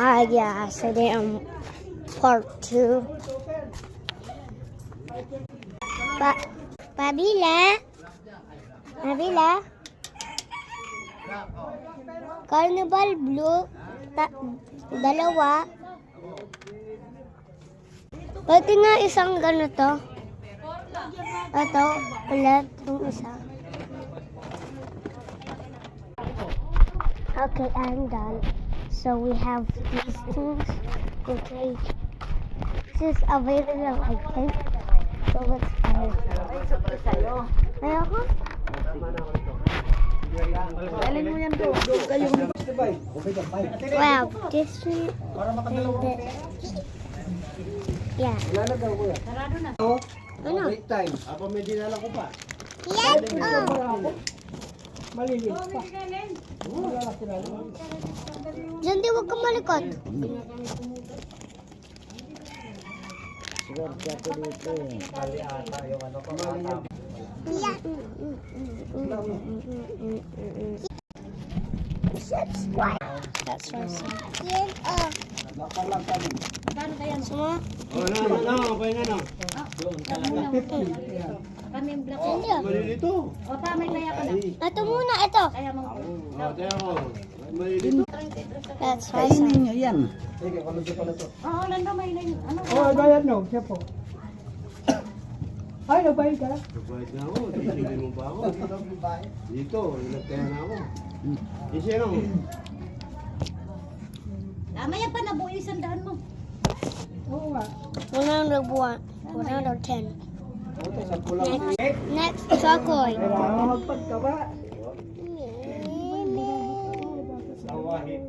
Yeah, so they part 2. Pabila? Carnival blue, dalawa. Pati nga isang ganito. Ito, ulit, yung isa. Okay, I'm done. So we have these things. Okay. This is available, I think. So let's try it. Ayoko? Alin mo yan doon? Wow, this one and this. Yeah. Sarado na. Ano? Break time. Apa may dinala ko pa? Yes, oh. Maliliit pa. Diyan di huwag kang malikot. Siguro siya ko dito eh. Mali ata yung ano ko. Yeah. Subscribe. That's what I said. Yes, oh. Magkano kaya mo? Sama? Oh, no, pa na. Kami yung black. Hindi. Malilito. O pa, may kaya ka na. Ito muna, ito. Kaya mo. Oh, tayo ko. Malilito. That's what I said. Ninyo yan. Sige, kalunod ko na to. Oo, Lando, may line. Ano? Oh, bayad no, siya po. Ay, nabayad ka? Nagbayad na ako. Titigil mo pa ako. Dito, nagkaya na ako. Isa lang. Mamaya pa, nabuo yung sandaan mo. Oo nga. 110. Kulang. Next, chocolate. Kailangan magpagkaba. Sawahit.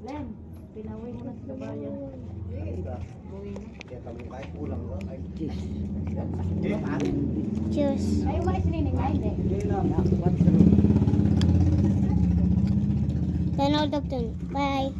Len, pinawin mo na sa bayan. Kaya kami kahit kulang. Juice. Ay, umalis nining na, hindi. 10 out of 10. Bye.